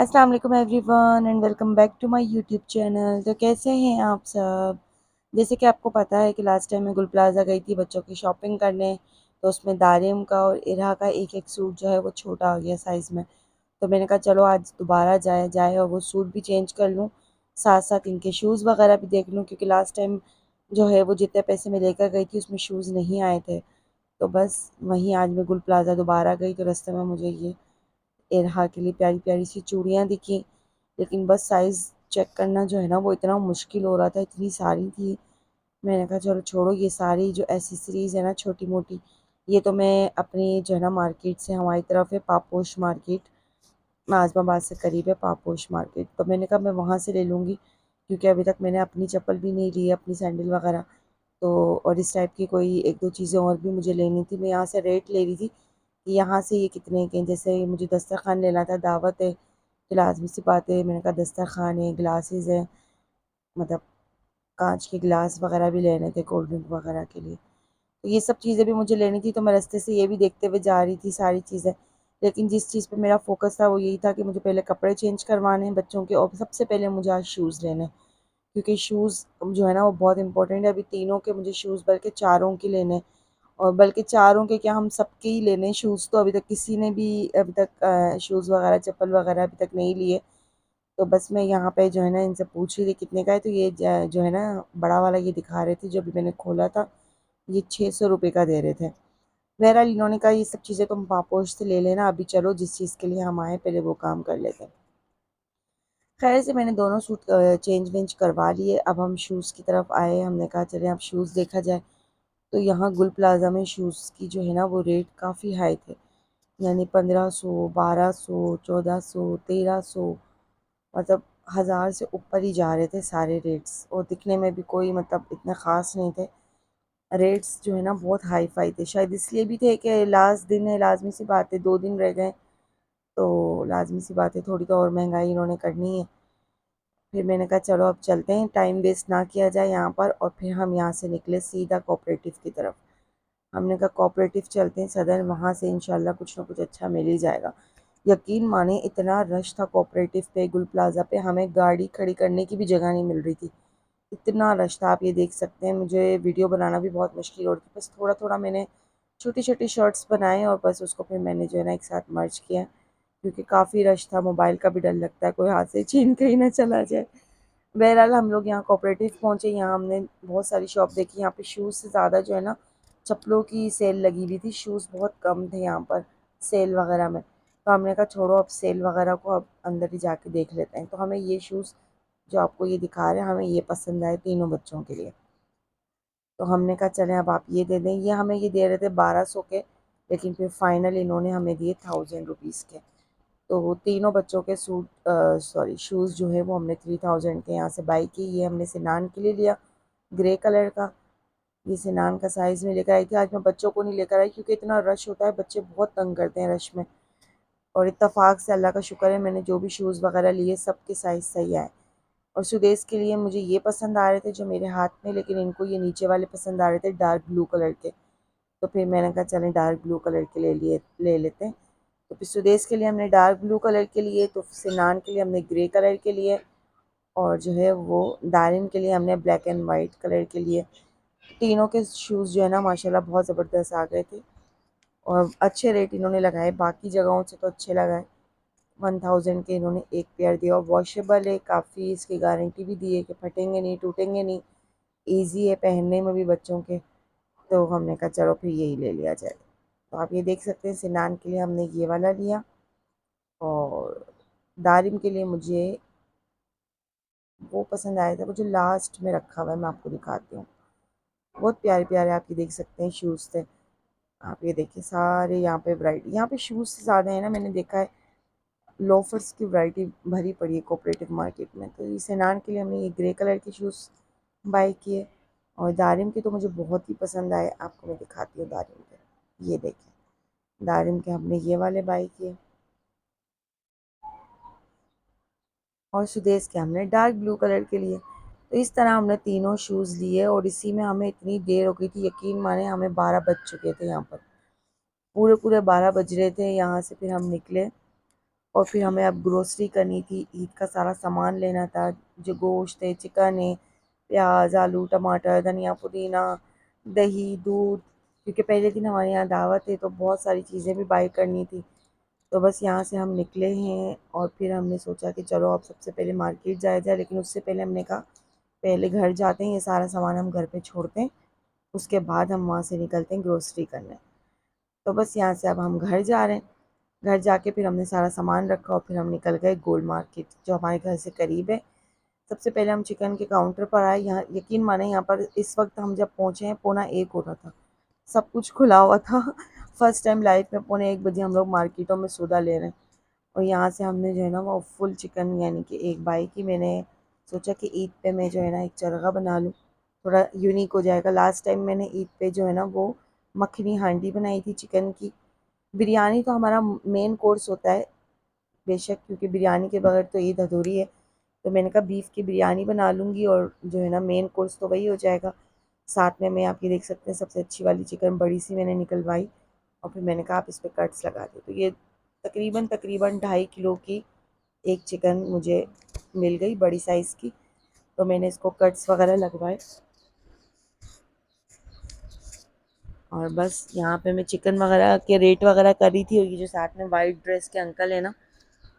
अस्सलाम वालेकुम everyone and welcome back to my YouTube channel. तो कैसे हैं आप सब। जैसे कि आपको पता है कि लास्ट टाइम मैं गुल प्लाज़ा गई थी बच्चों की शॉपिंग करने। तो उसमें दारिम का और इरा का एक एक सूट जो है वो छोटा आ गया साइज़ में। तो मैंने कहा चलो आज दोबारा जाए जाए और वो सूट भी चेंज कर लूँ, साथ साथ इनके शूज़ वगैरह भी देख लूँ, क्योंकि लास्ट टाइम जो है वो जितने पैसे मैं लेकर गई थी उसमें शूज़ नहीं आए थे। तो बस वहीं आज मैं गुल प्लाज़ा दोबारा गई तो रास्ते में मुझे ये इरहा के लिए प्यारी प्यारी सी चूड़ियाँ दिखी। लेकिन बस साइज़ चेक करना जो है ना वो इतना मुश्किल हो रहा था, इतनी सारी थी। मैंने कहा चलो छोड़ो, ये सारी जो एसेसरीज़ है ना छोटी मोटी, ये तो मैं अपनी जो है ना मार्केट से, हमारी तरफ है पापोश मार्केट, नाज़माबाद से करीब है पापोश मार्केट, तो मैंने कहा मैं वहाँ से ले लूँगी, क्योंकि अभी तक मैंने अपनी चप्पल भी नहीं ली है, अपनी सैंडल वगैरह। तो और इस टाइप की कोई एक दो चीज़ें और भी मुझे लेनी थी। मैं यहाँ से रेट ले रही थी कि यहाँ से ये कितने के हैं। जैसे मुझे दस्तरखान लेना था, दावत है तो लाजमी सी बात है, मैंने कहा दस्तरखान है, ग्लासेस है, मतलब कांच के गिलास वगैरह भी लेने थे कोल्ड ड्रिंक वगैरह के लिए। तो ये सब चीज़ें भी मुझे लेनी थी, तो मैं रास्ते से ये भी देखते हुए जा रही थी सारी चीज़ें। लेकिन जिस चीज़ पे मेरा फोकस था वो यही था कि मुझे पहले कपड़े चेंज करवाने हैं बच्चों के, और सबसे पहले मुझे आज शूज़ लेने हैं, क्योंकि शूज़ जो है ना वो बहुत इंपॉर्टेंट है। अभी तीनों के मुझे शूज़, बल्कि चारों के लेने हैं। और बल्कि चारों के क्या, हम सबके ही लेने हैं शूज़। तो अभी तक किसी ने भी अभी तक शूज़ वगैरह चप्पल वगैरह अभी तक नहीं लिए। तो बस मैं यहाँ पे जो है ना इनसे पूछ रही थी कितने का है, तो ये जो है ना बड़ा वाला ये दिखा रहे थे, जो अभी मैंने खोला था ये 600 रुपये का दे रहे थे। बहरहाल इन्होंने कहा ये सब चीज़ें तुम पापोश से ले लेना, अभी चलो जिस चीज़ के लिए हम आए पहले वो काम कर लेते हैं। खैर से मैंने दोनों सूट चेंज वेंज करवा लिए। अब हम शूज़ की तरफ आए, हमने कहा चले अब शूज़ देखा जाए। तो यहाँ गुल प्लाज़ा में शूज़ की जो है ना वो रेट काफ़ी हाई थे, यानी 1500, 1200, 1400, 1300, मतलब 1000 से ऊपर ही जा रहे थे सारे रेट्स, और दिखने में भी कोई मतलब इतने ख़ास नहीं थे। रेट्स जो है ना बहुत हाई फाई थे, शायद इसलिए भी थे कि लास्ट दिन है, लाजमी सी बात है 2 दिन रह गए, तो लाजमी सी बात है थोड़ी तो और महंगाई इन्होंने करनी है। फिर मैंने कहा चलो अब चलते हैं, टाइम वेस्ट ना किया जाए यहाँ पर। और फिर हम यहाँ से निकले सीधा कोऑपरेटिव की तरफ। हमने कहा कोऑपरेटिव चलते हैं सदर, वहाँ से इंशाल्लाह कुछ ना कुछ अच्छा मिल ही जाएगा। यकीन माने इतना रश था कोऑपरेटिव पे, गुल प्लाज़ा पे, हमें गाड़ी खड़ी करने की भी जगह नहीं मिल रही थी, इतना रश था। आप ये देख सकते हैं, मुझे वीडियो बनाना भी बहुत मुश्किल हो रही थी। बस थोड़ा थोड़ा मैंने छोटी छोटी शॉर्ट्स बनाए और बस उसको फिर मैंने जो है ना एक साथ मर्ज किया, क्योंकि काफ़ी रश था, मोबाइल का भी डर लगता है कोई हाथ से छीन के ही ना चला जाए। बहरहाल हम लोग यहाँ कोऑपरेटिव पहुँचे, यहाँ हमने बहुत सारी शॉप देखी। यहाँ पे शूज़ से ज़्यादा जो है ना चप्पलों की सेल लगी हुई थी, शूज़ बहुत कम थे यहाँ पर सेल वगैरह में। तो हमने कहा छोड़ो अब सेल वगैरह को, अब अंदर ही जाके देख लेते हैं। तो हमें ये शूज़ जो आपको ये दिखा रहे हैं, हमें ये पसंद आए तीनों बच्चों के लिए। तो हमने कहा चलें अब आप ये दे दें। ये हमें ये दे रहे थे 1200 के, लेकिन फिर फाइनल इन्होंने हमें दिए 1000 रुपीज़ के। तो वो तीनों बच्चों के सूट सॉरी शूज़ जो है वो हमने 3000 के यहाँ से बाई की। ये हमने सिनान के लिए लिया, ग्रे कलर का। ये सिनान का साइज़ में लेकर आई थी। आज मैं बच्चों को नहीं लेकर आई, क्योंकि इतना रश होता है, बच्चे बहुत तंग करते हैं रश में। और इत्तेफाक से अल्लाह का शुक्र है, मैंने जो भी शूज़ वगैरह लिए सबके साइज़ सही आए। और सुदेश के लिए मुझे ये पसंद आ रहे थे जो मेरे हाथ में, लेकिन इनको ये नीचे वाले पसंद आ रहे थे डार्क ब्लू कलर के। तो फिर मैंने कहा चलें डार्क ब्लू कलर के ले लेते हैं। तो फिर सुदेश के लिए हमने डार्क ब्लू कलर के लिए, तो सिनान के लिए हमने ग्रे कलर के लिए, और जो है वो दारिम के लिए हमने ब्लैक एंड वाइट कलर के लिए। तीनों के शूज़ जो है ना माशाल्लाह बहुत ज़बरदस्त आ गए थे, और अच्छे रेट इन्होंने लगाए, बाकी जगहों से तो अच्छे लगाए। 1000 के इन्होंने एक पेयर दिया, और वॉशेबल है काफ़ी, इसकी गारंटी भी दी है कि फटेंगे नहीं टूटेंगे नहीं, ईजी है पहनने में भी बच्चों के। तो हमने कहा चलो फिर यही ले लिया जाए। तो आप ये देख सकते हैं सिनान के लिए हमने ये वाला लिया, और दारिम के लिए मुझे वो पसंद आया था, वो जो लास्ट में रखा हुआ है मैं आपको दिखाती हूँ। बहुत प्यारे प्यारे आप ये देख सकते हैं शूज़ थे। आप ये देखिए सारे यहाँ पे वैरायटी, यहाँ पे शूज़ से ज़्यादा है ना, मैंने देखा है लोफर्स की वैरायटी भरी पड़ी है कोऑपरेटिव मार्केट में। तो इस सिनान के लिए हमने ये ग्रे कलर के शूज़ बाय किए, और दारिम के तो मुझे बहुत ही पसंद आए, आपको मैं दिखाती हूँ दारिम के। ये देखें दारिम के हमने ये वाले बाय किए, और सुदेश के हमने डार्क ब्लू कलर के लिए। तो इस तरह हमने तीनों शूज़ लिए, और इसी में हमें इतनी देर हो गई थी, यकीन माने हमें 12 बज चुके थे यहाँ पर, पूरे पूरे 12 बज रहे थे। यहाँ से फिर हम निकले और फिर हमें अब ग्रोसरी करनी थी, ईद का सारा सामान लेना था, जो गोश्त है, चिकन है, प्याज, आलू, टमाटर, धनिया, पुदीना, दही, दूध, क्योंकि पहले दिन हमारे यहाँ दावत है तो बहुत सारी चीज़ें भी बाई करनी थी। तो बस यहाँ से हम निकले हैं और फिर हमने सोचा कि चलो अब सबसे पहले मार्केट जाया जाए, लेकिन उससे पहले हमने कहा पहले घर जाते हैं, ये सारा सामान हम घर पे छोड़ते हैं, उसके बाद हम वहाँ से निकलते हैं ग्रोसरी करने। तो बस यहाँ से अब हम घर जा रहे हैं। घर जाके फिर हमने सारा सामान रखा और फिर हम निकल गए गोल मार्केट, जो हमारे घर से करीब है। सबसे पहले हम चिकन के काउंटर पर आए। यहाँ यकीन माने, यहाँ पर इस वक्त हम जब पहुँचे हैं 12:45 हो रहा था, सब कुछ खुला हुआ था। फर्स्ट टाइम लाइफ में 12:45 हम लोग मार्केटों में सौदा ले रहे हैं। और यहाँ से हमने जो है ना वो फुल चिकन, यानी कि एक बाई की, मैंने सोचा कि ईद पे मैं जो है ना एक चरगा बना लूँ, थोड़ा यूनिक हो जाएगा। लास्ट टाइम मैंने ईद पे जो है ना वो मखनी हांडी बनाई थी चिकन की। बिरयानी तो हमारा मेन कोर्स होता है बेशक, क्योंकि बिरयानी के बगैर तो ईद अधूरी है। तो मैंने कहा बीफ की बिरयानी बना लूँगी और जो है ना मेन कोर्स तो वही हो जाएगा। साथ में मैं, आप ये देख सकते हैं, सबसे अच्छी वाली चिकन बड़ी सी मैंने निकलवाई और फिर मैंने कहा आप इस पर कट्स लगा दो। तो ये तकरीबन तकरीबन 2.5 किलो की एक चिकन मुझे मिल गई, बड़ी साइज़ की। तो मैंने इसको कट्स वगैरह लगवाए और बस यहाँ पे मैं चिकन वगैरह के रेट वगैरह कर रही थी। और ये जो साथ में वाइट ड्रेस के अंकल है ना,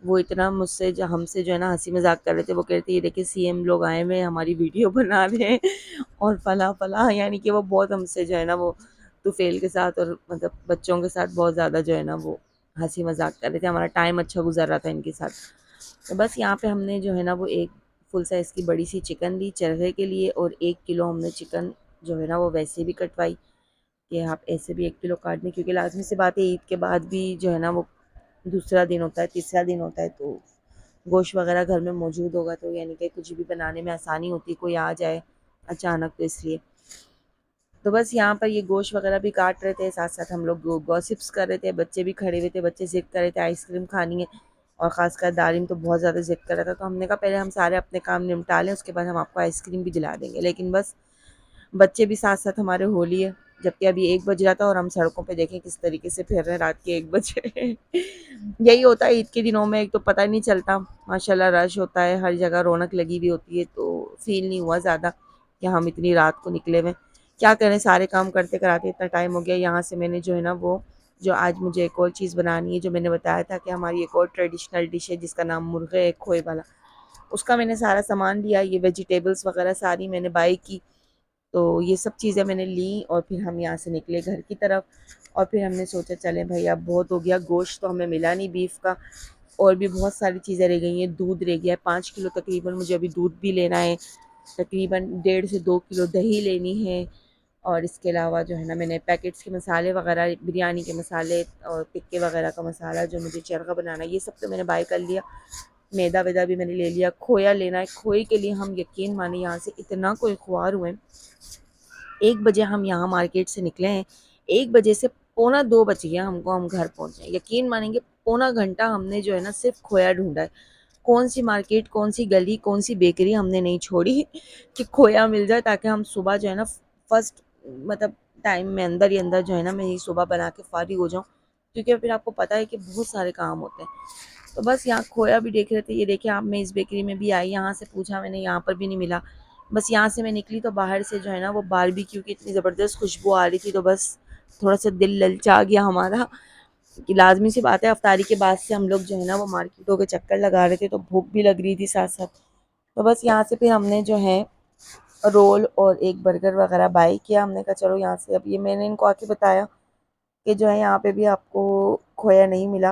वो इतना मुझसे जो हमसे जो है ना हंसी मजाक कर रहे थे। वो कह रहे थे ये देखिए सीएम लोग आए हुए हैं, हमारी वीडियो बना रहे हैं और फला फला, यानी कि वो बहुत हमसे जो है ना वो तुफेल के साथ और मतलब बच्चों के साथ बहुत ज़्यादा जो है ना वो हंसी मजाक कर रहे थे। हमारा टाइम अच्छा गुजर रहा था इनके साथ। तो बस यहाँ पे हमने जो है ना वो एक फुल साइज़ की बड़ी सी चिकन ली चरखे के लिए, और 1 किलो हमने चिकन जो है ना वो वैसे भी कटवाई कि आप ऐसे भी 1 किलो काट दें, क्योंकि लाजमी सी बात है ईद के बाद भी जो है ना वो दूसरा दिन होता है, तीसरा दिन होता है, तो गोश्त वगैरह घर में मौजूद होगा, तो यानी कि कुछ भी बनाने में आसानी होती है, कोई आ जाए अचानक, तो इसलिए। तो बस यहाँ पर ये गोश्त वगैरह भी काट रहे थे, साथ साथ हम लोग गॉसिप्स कर रहे थे, बच्चे भी खड़े हुए थे, बच्चे ज़िद कर रहे थे आइसक्रीम खानी है, और ख़ासकर दारिम तो बहुत ज़्यादा ज़िद कर रहा था। तो हमने कहा पहले हम सारे अपने काम निपटा लें, उसके बाद हम आपको आइसक्रीम भी दिला देंगे। लेकिन बस बच्चे भी साथ साथ हमारे हो लिए, जबकि अभी 1 बज रहा था और हम सड़कों पे देखें किस तरीके से फिर रहे हैं रात के 1 बजे। यही होता है ईद के दिनों में, एक तो पता नहीं चलता, माशाल्लाह रश होता है, हर जगह रौनक लगी हुई होती है, तो फील नहीं हुआ ज़्यादा कि हम इतनी रात को निकले हुए। क्या करें, सारे काम करते कराते इतना टाइम हो गया। यहाँ से मैंने जो है ना वो, जो आज मुझे एक और चीज़ बनानी है, जो मैंने बताया था कि हमारी एक और ट्रेडिशनल डिश है जिसका नाम मुर्गे है खोए वाला, उसका मैंने सारा सामान लिया। ये वेजिटेबल्स वगैरह सारी मैंने बाई की। तो ये सब चीज़ें मैंने ली और फिर हम यहाँ से निकले घर की तरफ। और फिर हमने सोचा चलें भाई अब बहुत हो गया, गोश्त तो हमें मिला नहीं बीफ का, और भी बहुत सारी चीज़ें रह गई हैं। दूध रह गया है 5 किलो तकरीबन, मुझे अभी दूध भी लेना है। तकरीबन 1.5 से 2 किलो दही लेनी है। और इसके अलावा जो है ना मैंने पैकेट्स के मसाले वगैरह, बिरयानी के मसाले और टिक्के वगैरह का मसाला जो मुझे चरखा बनाना है, ये सब तो मैंने बाय कर लिया। मैदा वैदा भी मैंने ले लिया। खोया लेना है, खोए के लिए हम यकीन माने यहाँ से इतना कोई ख्वार हुए। 1 बजे हम यहाँ मार्केट से निकले हैं, 1 बजे से पौना 2 बज गया हमको, हम घर पहुँचे। यकीन मानेंगे पौना घंटा हमने जो है ना सिर्फ खोया ढूंढा है। कौन सी मार्केट, कौन सी गली, कौन सी बेकरी हमने नहीं छोड़ी कि खोया मिल जाए, ताकि हम सुबह जो है ना फर्स्ट मतलब टाइम में अंदर ही अंदर जो है ना मैं ये सुबह बना के फारिग हो जाऊँ, क्योंकि फिर आपको पता है कि बहुत सारे काम होते हैं। तो बस यहाँ खोया भी देख रहे थे, ये देखिए आप, मैं इस बेकरी में भी आई, यहाँ से पूछा मैंने, यहाँ पर भी नहीं मिला। बस यहाँ से मैं निकली तो बाहर से जो है ना वो बारबेक्यू की इतनी ज़बरदस्त खुशबू आ रही थी, तो बस थोड़ा सा दिल ललचा गया हमारा कि लाजमी सी बात है अफ्तारी के बाद से हम लोग जो है ना वो मार्केटों के चक्कर लगा रहे थे, तो भूख भी लग रही थी साथ साथ। तो बस यहाँ से फिर हमने जो है रोल और एक बर्गर वगैरह बाई किया। हमने कहा चलो यहाँ से, अब ये मैंने इनको आके बताया कि जो है यहाँ पे भी आपको खोया नहीं मिला,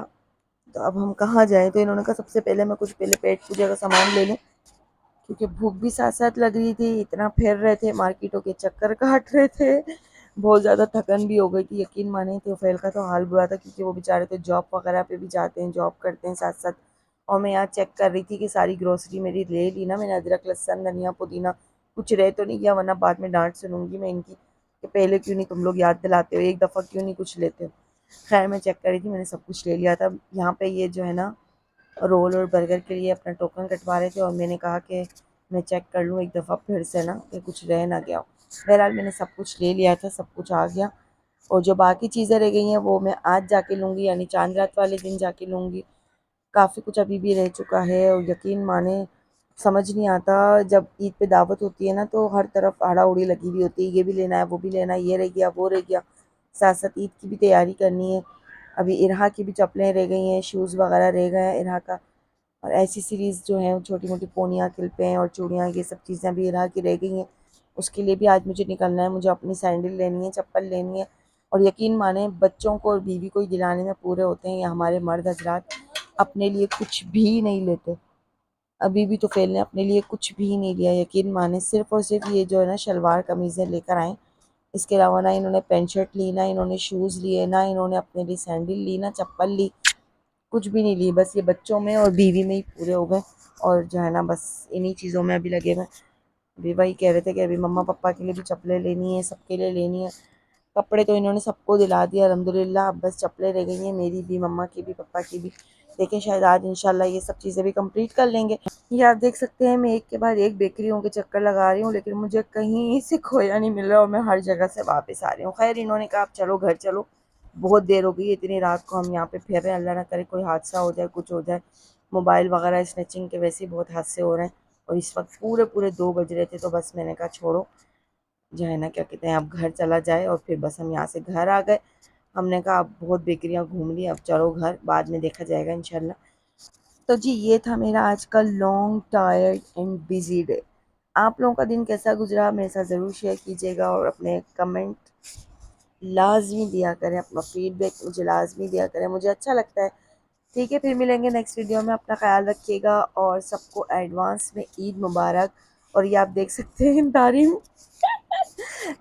तो अब हम कहाँ जाएँ। तो इन्होंने कहा सबसे पहले मैं कुछ पहले पेट पूजा का सामान ले लूँ, क्योंकि भूख भी साथ साथ लग रही थी, इतना फिर रहे थे, मार्केटों के चक्कर काट रहे थे, बहुत ज़्यादा थकन भी हो गई थी। यकीन माने तोफ़ैल का तो हाल बुरा था, क्योंकि वो बेचारे तो जॉब वगैरह पे भी जाते हैं, जॉब करते हैं साथ साथ। और मैं यहाँ चेक कर रही थी कि सारी ग्रोसरी मेरी ले ली ना मैंने, अदरक, लहसुन, धनिया, पुदीना, कुछ रह तो नहीं गया, वरना बाद में डांट सुनूंगी मैं इनकी कि पहले क्यों नहीं तुम लोग याद दिलाते हो, एक दफ़ा क्यों नहीं कुछ लेते हो। खैर मैं चेक कर रही थी, मैंने सब कुछ ले लिया था। यहाँ पे ये जो है ना रोल और बर्गर के लिए अपना टोकन कटवा रहे थे, और मैंने कहा कि मैं चेक कर लूँ एक दफ़ा फिर से ना कि कुछ रह ना गया हो। बहरहाल मैंने सब कुछ ले लिया था, सब कुछ आ गया। और जो बाकी चीज़ें रह गई हैं वो मैं आज जाके लूँगी, यानी चांद रात वाले दिन जाके लूँगी। काफ़ी कुछ अभी भी रह चुका है और यकीन माने समझ नहीं आता। जब ईद पे दावत होती है ना तो हर तरफ आड़ा उड़ी लगी हुई होती है, ये भी लेना है वो भी लेना है, ये रह गया वो रह गया। साथ साथ ईद की भी तैयारी करनी है। अभी इरहा की भी चप्पलें रह गई हैं, शूज़ वगैरह रह गए हैं इरहा का। और ऐसी सीरीज़ जो है छोटी मोटी पोनियाँ क्लिपें और चूड़ियाँ ये सब चीज़ें अभी इरहा की रह गई हैं। उसके लिए भी आज मुझे निकलना है, मुझे अपनी सैंडल लेनी है, चप्पल लेनी है। और यकीन माने बच्चों को और बीवी को ही दिलाने में पूरे होते हैं, या हमारे मर्द हजरात अपने लिए कुछ भी नहीं लेते। अभी भी तो फेल ने अपने लिए कुछ भी नहीं लिया, यकीन माने सिर्फ और सिर्फ ये जो है ना शलवार कमीज़ें लेकर आए। इसके अलावा ना इन्होंने पैंट शर्ट ली, ना इन्होंने शूज़ लिए, ना इन्होंने अपने लिए सैंडल ली, ना चप्पल ली, कुछ भी नहीं ली। बस ये बच्चों में और बीवी में ही पूरे हो गए। और जो है ना बस इन्हीं चीज़ों में अभी लगे हुए। अभी वही कह रहे थे कि अभी मम्मा पापा के लिए भी चप्पलें लेनी है, सबके लिए लेनी है। कपड़े तो इन्होंने सबको दिला दिया अल्हम्दुलिल्लाह, अब बस चप्पलें रह गई हैं, मेरी भी, मम्मा की भी, पापा की भी। देखें शायद आज इंशाल्लाह ये सब चीज़ें भी कंप्लीट कर लेंगे। ये आप देख सकते हैं मैं एक के बाद एक बेकरियों के चक्कर लगा रही हूँ, लेकिन मुझे कहीं से खोया नहीं मिल रहा और मैं हर जगह से वापस आ रही हूँ। खैर इन्होंने कहा आप चलो घर चलो, बहुत देर हो गई है, इतनी रात को हम यहाँ पे फिर रहे हैं, अल्लाह ना करे कोई हादसा हो जाए, कुछ हो जाए। मोबाइल वगैरह स्नैचिंग के वैसे ही बहुत हादसे हो रहे हैं और इस वक्त पूरे पूरे 2 बज रहे थे। तो बस मैंने कहा छोड़ो, जो है ना क्या कहते हैं, अब घर चला जाए। और फिर बस हम यहाँ से घर आ गए। हमने कहा अब बहुत बेकरियाँ घूम ली, अब चलो घर, बाद में देखा जाएगा इंशाल्लाह। तो जी ये था मेरा आज का long tired and busy day. आप लोगों का दिन कैसा गुजरा मेरे साथ ज़रूर शेयर कीजिएगा और अपने कमेंट लाजमी दिया करें, अपना फीडबैक मुझे लाजमी दिया करें, मुझे अच्छा लगता है। ठीक है, फिर मिलेंगे नेक्स्ट वीडियो में। अपना ख्याल रखिएगा और सबको एडवांस में ईद मुबारक। और ये आप देख सकते हैं दारिम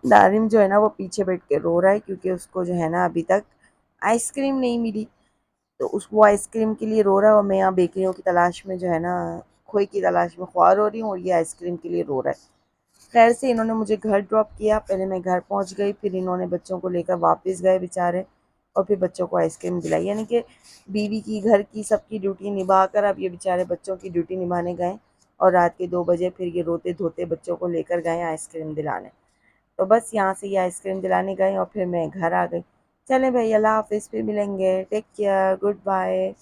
दारिम जो है ना वो पीछे बैठ के रो रहा है, क्योंकि उसको जो है ना अभी तक आइसक्रीम नहीं मिली। तो उसको आइसक्रीम के लिए रो रहा है और मैं यहाँ बेकरियों की तलाश में जो है ना खोई की तलाश में ख्वार हो रही हूँ और ये आइसक्रीम के लिए रो रहा है। खैर से इन्होंने मुझे घर ड्रॉप किया, पहले मैं घर पहुँच गई, फिर इन्होंने बच्चों को लेकर वापस गए बेचारे, और फिर बच्चों को आइसक्रीम दिलाई। यानी कि बीवी की, घर की, सबकी ड्यूटी निभा कर अब ये बेचारे बच्चों की ड्यूटी निभाने गए। और रात के 2 बजे फिर ये रोते धोते बच्चों को लेकर गए आइसक्रीम दिलाने। तो बस यहाँ से ये आइसक्रीम दिलाने गए और फिर मैं घर आ गई। चलें भाई, अल्लाह हाफ़िज़, फिर मिलेंगे। Take care, good bye.